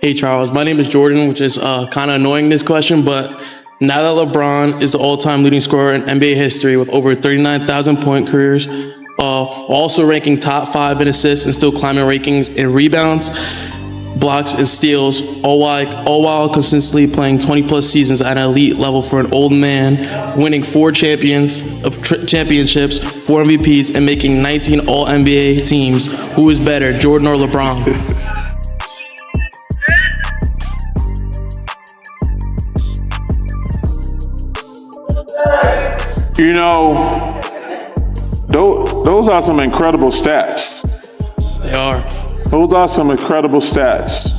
Hey Charles, my name is Jordan, which is kind of annoying this question, but now that LeBron is the all-time leading scorer in NBA history with over 39,000 point careers, also ranking top 5 in assists and still climbing rankings in rebounds, blocks, and steals, all while consistently playing 20-plus seasons at an elite level for an old man, winning 4 championships, 4 MVPs, and making 19 All-NBA teams. Who is better, Jordan or LeBron? You know, those are some incredible stats. They are. Those are some incredible stats.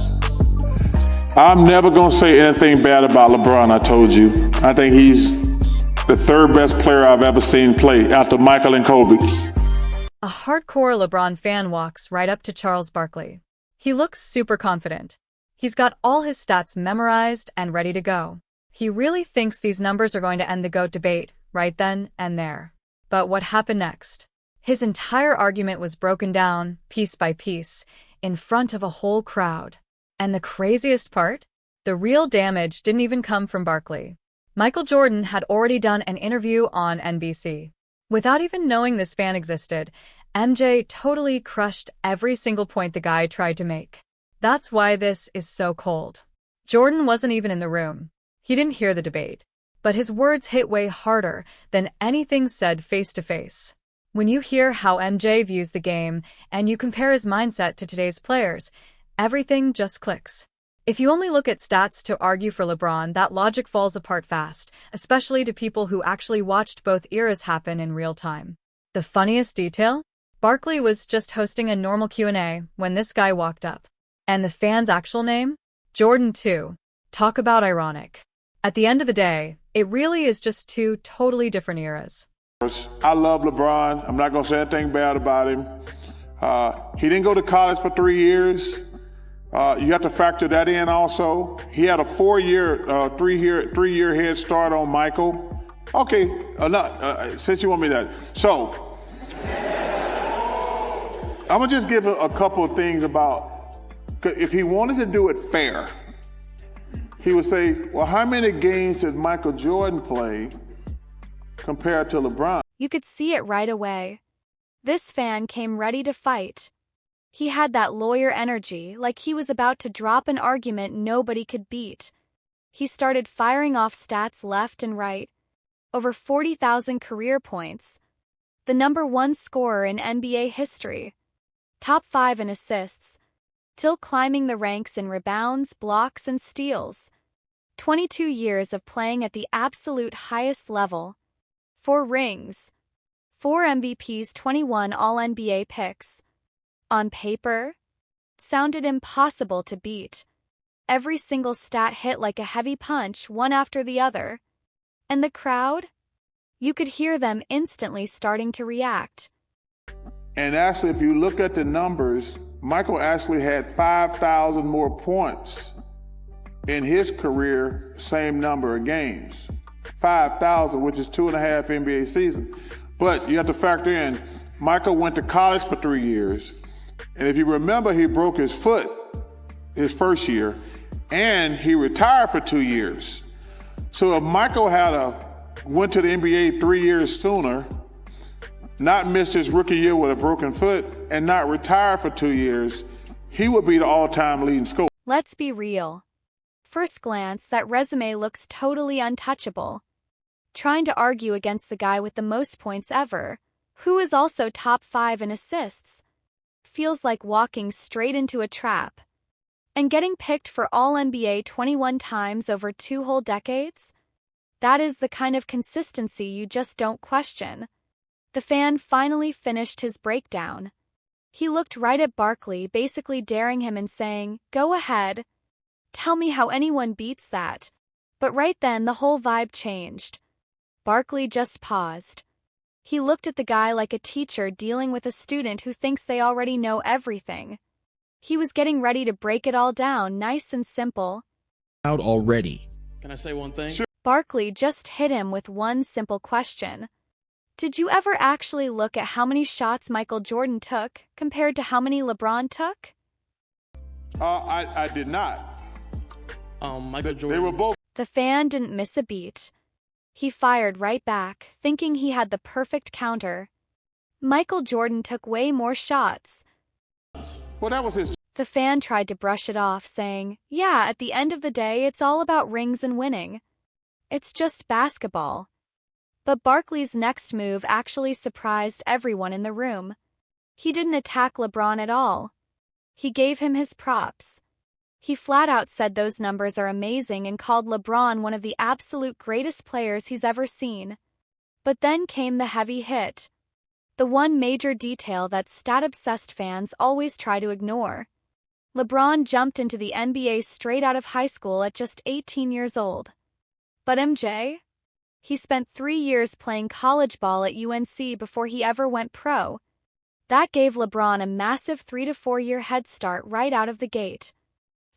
I'm never going to say anything bad about LeBron, I told you. I think he's the 3rd best player I've ever seen play after Michael and Kobe. A hardcore LeBron fan walks right up to Charles Barkley. He looks super confident. He's got all his stats memorized and ready to go. He really thinks these numbers are going to end the GOAT debate right then and there. But what happened next? His entire argument was broken down, piece by piece, in front of a whole crowd. And the craziest part? The real damage didn't even come from Barkley. Michael Jordan had already done an interview on NBC. Without even knowing this fan existed, MJ totally crushed every single point the guy tried to make. That's why this is so cold. Jordan wasn't even in the room. He didn't hear the debate. But his words hit way harder than anything said face-to-face. When you hear how MJ views the game and you compare his mindset to today's players, everything just clicks. If you only look at stats to argue for LeBron, that logic falls apart fast, especially to people who actually watched both eras happen in real time. The funniest detail? Barkley was just hosting a normal Q&A when this guy walked up. And the fan's actual name? Jordan 2. Talk about ironic. At the end of the day, it really is just 2 totally different eras. I love LeBron. I'm not going to say anything bad about him. He didn't go to college for 3 years. You have to factor that in also. He had a 3-year head start on Michael. Okay, since you want me that. So, I'm going to just give a couple of things about, if he wanted to do it fair, he would say, well, how many games did Michael Jordan play compared to LeBron? You could see it right away. This fan came ready to fight. He had that lawyer energy, like he was about to drop an argument nobody could beat. He started firing off stats left and right. Over 40,000 career points. The #1 scorer in NBA history. Top 5 in assists. Still climbing the ranks in rebounds, blocks, and steals. 22 years of playing at the absolute highest level. 4 rings. 4 MVPs, 21 All-NBA picks. On paper, sounded impossible to beat. Every single stat hit like a heavy punch, one after the other. And the crowd? You could hear them instantly starting to react. And actually, if you look at the numbers, Michael actually had 5,000 more points in his career, same number of games. 5,000, which is 2.5 NBA seasons. But you have to factor in, Michael went to college for 3 years. And if you remember, he broke his foot his first year, and he retired for 2 years. So if Michael went to the NBA 3 years sooner, not missed his rookie year with a broken foot, and not retired for 2 years, he would be the all-time leading scorer. Let's be real. First glance, that resume looks totally untouchable. Trying to argue against the guy with the most points ever, who is also top 5 in assists, feels like walking straight into a trap. And getting picked for All-NBA 21 times over 2 whole decades? That is the kind of consistency you just don't question. The fan finally finished his breakdown. He looked right at Barkley, basically daring him and saying, "Go ahead. Tell me how anyone beats that." But right then, the whole vibe changed. Barkley just paused. He looked at the guy like a teacher dealing with a student who thinks they already know everything. He was getting ready to break it all down, nice and simple. Out already. Can I say one thing? Sure. Barkley just hit him with one simple question. Did you ever actually look at how many shots Michael Jordan took compared to how many LeBron took? I did not. Michael Jordan. They were both. The fan didn't miss a beat. He fired right back, thinking he had the perfect counter. Michael Jordan took way more shots. Well, that was his. The fan tried to brush it off, saying, "Yeah, at the end of the day, it's all about rings and winning. It's just basketball." But Barkley's next move actually surprised everyone in the room. He didn't attack LeBron at all. He gave him his props. He flat out said those numbers are amazing and called LeBron one of the absolute greatest players he's ever seen. But then came the heavy hit. The one major detail that stat-obsessed fans always try to ignore. LeBron jumped into the NBA straight out of high school at just 18 years old. But MJ? He spent 3 years playing college ball at UNC before he ever went pro. That gave LeBron a massive 3 to 4 year head start right out of the gate.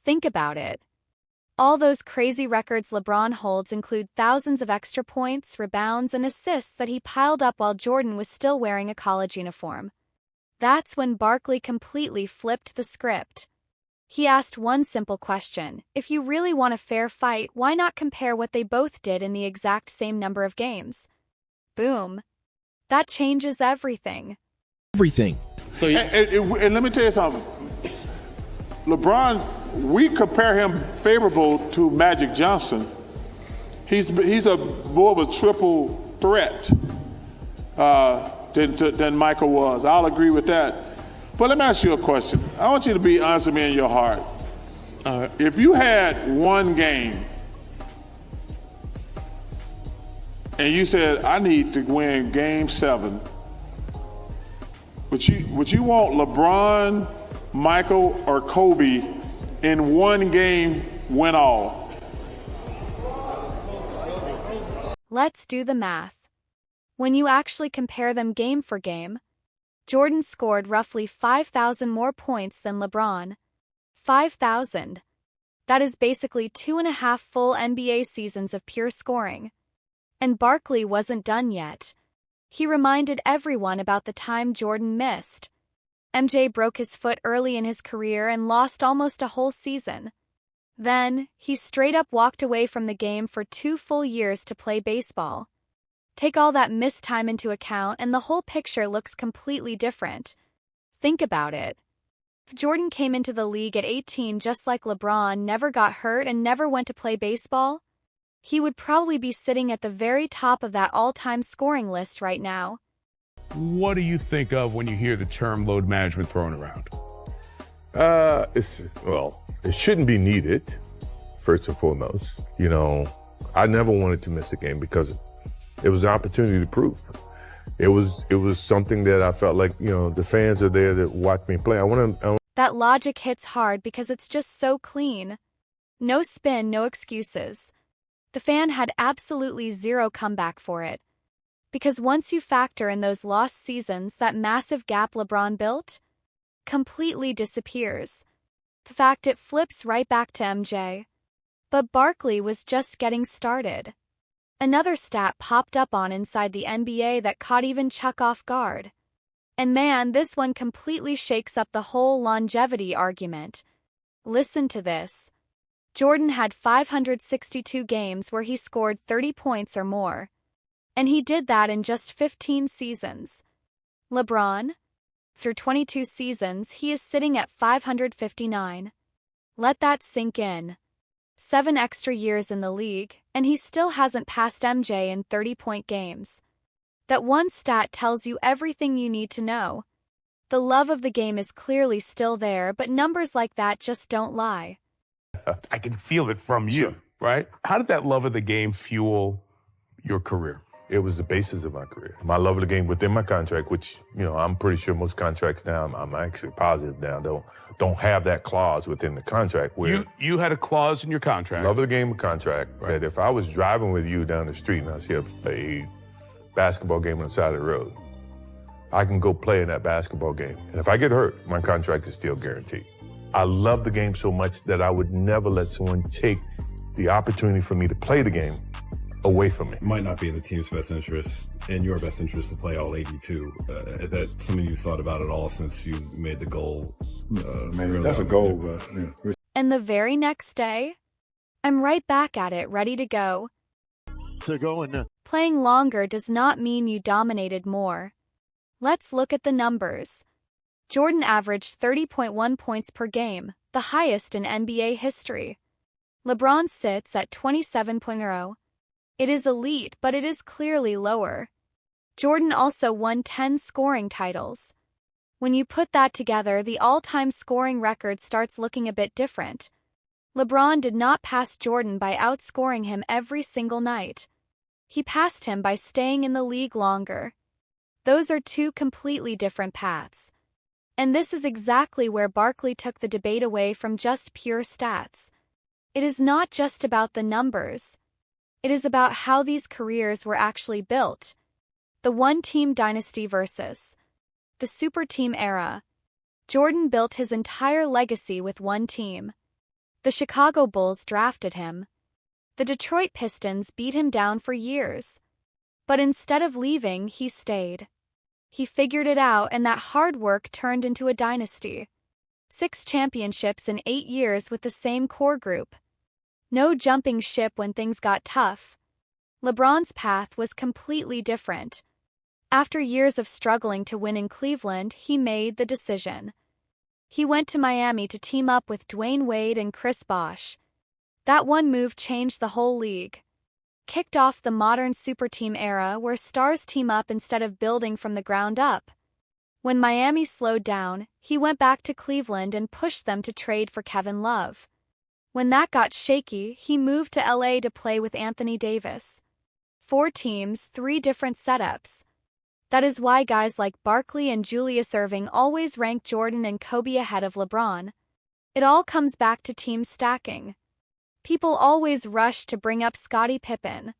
Think about it. All those crazy records LeBron holds include thousands of extra points, rebounds, and assists that he piled up while Jordan was still wearing a college uniform. That's when Barkley completely flipped the script. He asked one simple question: if you really want a fair fight, why not compare what they both did in the exact same number of games? Boom. That changes everything. Everything. So And let me tell you something. LeBron, we compare him favorable to Magic Johnson. He's a more of a triple threat than Michael was. I'll agree with that. But let me ask you a question. I want you to be honest with me in your heart. all right. If you had one game and you said, I need to win game 7, would you want LeBron, Michael, or Kobe in one game win all? Let's do the math. When you actually compare them game for game, Jordan scored roughly 5,000 more points than LeBron. 5,000. That is basically 2.5 full NBA seasons of pure scoring. And Barkley wasn't done yet. He reminded everyone about the time Jordan missed. MJ broke his foot early in his career and lost almost a whole season. Then, he straight up walked away from the game for 2 full years to play baseball. Take all that missed time into account and the whole picture looks completely different. Think about it. If Jordan came into the league at 18 just like LeBron, never got hurt and never went to play baseball, he would probably be sitting at the very top of that all-time scoring list right now. What do you think of when you hear the term load management thrown around? It shouldn't be needed, first and foremost. You know, I never wanted to miss a game because it was an opportunity to prove. It was something that I felt like, you know, the fans are there to watch me play. That logic hits hard because it's just so clean. No spin, no excuses. The fan had absolutely zero comeback for it. Because once you factor in those lost seasons, that massive gap LeBron built completely disappears. In fact, it flips right back to MJ. But Barkley was just getting started. Another stat popped up on Inside the NBA that caught even Chuck off guard. And man, this one completely shakes up the whole longevity argument. Listen to this. Jordan had 562 games where he scored 30 points or more. And he did that in just 15 seasons. LeBron? Through 22 seasons, he is sitting at 559. Let that sink in. 7 extra years in the league, and he still hasn't passed MJ in 30-point games. That one stat tells you everything you need to know. The love of the game is clearly still there, but numbers like that just don't lie. I can feel it from you, right? How did that love of the game fuel your career? It was the basis of my career. My love of the game within my contract, which, you know, I'm pretty sure most contracts now, I'm actually positive now, don't have that clause within the contract where You had a clause in your contract. love of the game contract that if I was driving with you down the street and I see a basketball game on the side of the road, I can go play in that basketball game. And if I get hurt, my contract is still guaranteed. I love the game so much that I would never let someone take the opportunity for me to play the game away from me. It might not be in the team's best interest, in your best interest, to play all 82. Is that something you thought about at all since you made the goal? That's a goal. And the very next day, I'm right back at it, ready to go. To go and Playing longer does not mean you dominated more. Let's look at the numbers. Jordan averaged 30.1 points per game, the highest in NBA history. LeBron sits at 27.0. It is elite, but it is clearly lower. Jordan also won 10 scoring titles. When you put that together, the all-time scoring record starts looking a bit different. LeBron did not pass Jordan by outscoring him every single night. He passed him by staying in the league longer. Those are two completely different paths. And this is exactly where Barkley took the debate away from just pure stats. It is not just about the numbers. It is about how these careers were actually built. The one-team dynasty versus the super team era. Jordan built his entire legacy with one team. The Chicago Bulls drafted him. The Detroit Pistons beat him down for years. But instead of leaving, he stayed. He figured it out, and that hard work turned into a dynasty. 6 championships in 8 years with the same core group. No jumping ship when things got tough. LeBron's path was completely different. After years of struggling to win in Cleveland, he made the decision. He went to Miami to team up with Dwayne Wade and Chris Bosh. That one move changed the whole league. Kicked off the modern super team era where stars team up instead of building from the ground up. When Miami slowed down, he went back to Cleveland and pushed them to trade for Kevin Love. When that got shaky, he moved to LA to play with Anthony Davis. 4 teams, 3 different setups. That is why guys like Barkley and Julius Erving always rank Jordan and Kobe ahead of LeBron. It all comes back to team stacking. People always rush to bring up Scottie Pippen.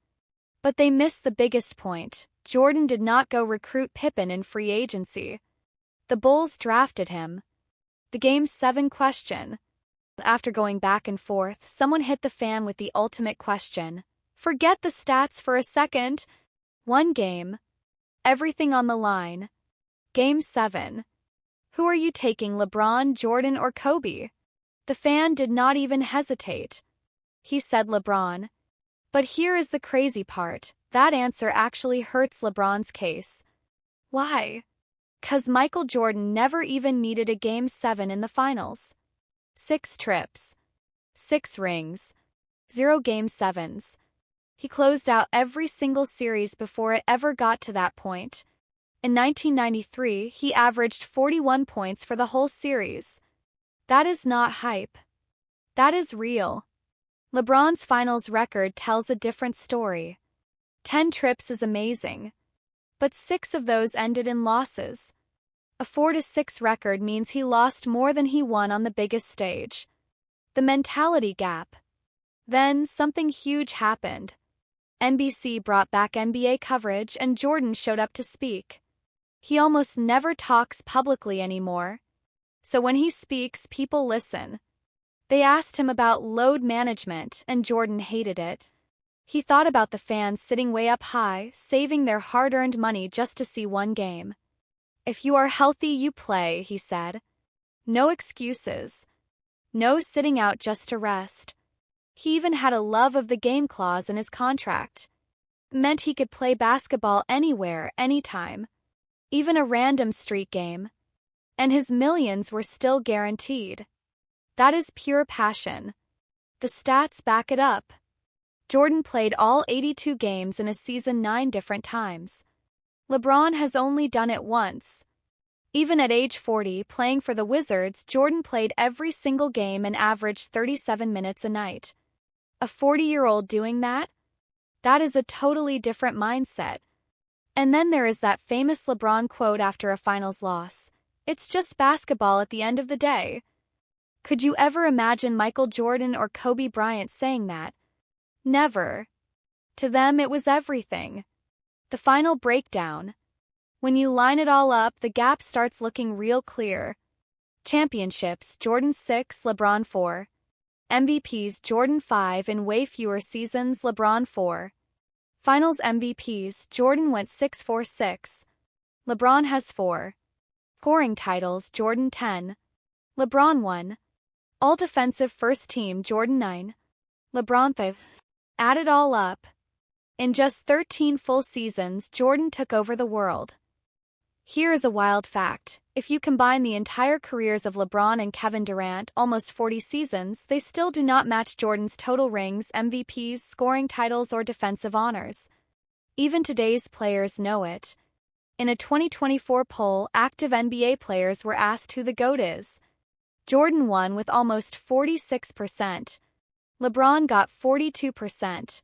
But they miss the biggest point. Jordan did not go recruit Pippen in free agency. The Bulls drafted him. The Game 7 question. After going back and forth, someone hit the fan with the ultimate question. Forget the stats for a second. One game. Everything on the line. Game 7. Who are you taking, LeBron, Jordan, or Kobe? The fan did not even hesitate. He said LeBron. But here is the crazy part. That answer actually hurts LeBron's case. Why? 'Cause Michael Jordan never even needed a Game 7 in the finals. 6 trips. 6 rings. 0 Game 7s. He closed out every single series before it ever got to that point. In 1993, he averaged 41 points for the whole series. That is not hype. That is real. LeBron's finals record tells a different story. 10 trips is amazing. But 6 of those ended in losses. A 4-6 record means he lost more than he won on the biggest stage. The mentality gap. Then something huge happened. NBC brought back NBA coverage and Jordan showed up to speak. He almost never talks publicly anymore. So when he speaks, people listen. They asked him about load management, and Jordan hated it. He thought about the fans sitting way up high, saving their hard-earned money just to see one game. If you are healthy, you play, he said. No excuses. No sitting out just to rest. He even had a love of the game clause in his contract. It meant he could play basketball anywhere, anytime. Even a random street game. And his millions were still guaranteed. That is pure passion. The stats back it up. Jordan played all 82 games in a season 9 different times. LeBron has only done it once. Even at age 40, playing for the Wizards, Jordan played every single game and averaged 37 minutes a night. A 40-year-old doing that? That is a totally different mindset. And then there is that famous LeBron quote after a finals loss. It's just basketball at the end of the day. Could you ever imagine Michael Jordan or Kobe Bryant saying that? Never. To them, it was everything. The final breakdown. When you line it all up, the gap starts looking real clear. Championships, Jordan 6, LeBron 4. MVPs, Jordan 5 in way fewer seasons, LeBron 4. Finals MVPs, Jordan went 6-4-6. LeBron has 4. Scoring titles, Jordan 10. LeBron 1. All-defensive first team, Jordan 9. LeBron 5. Add it all up. In just 13 full seasons, Jordan took over the world. Here is a wild fact. If you combine the entire careers of LeBron and Kevin Durant, almost 40 seasons, they still do not match Jordan's total rings, MVPs, scoring titles, or defensive honors. Even today's players know it. In a 2024 poll, active NBA players were asked who the GOAT is. Jordan won with almost 46%. LeBron got 42%.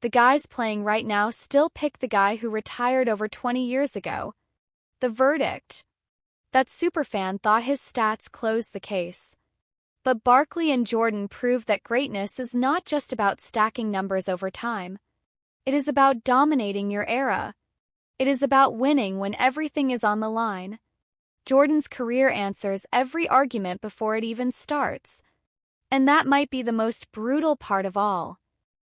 The guys playing right now still pick the guy who retired over 20 years ago. The verdict? That superfan thought his stats closed the case. But Barkley and Jordan proved that greatness is not just about stacking numbers over time. It is about dominating your era. It is about winning when everything is on the line. Jordan's career answers every argument before it even starts. And that might be the most brutal part of all.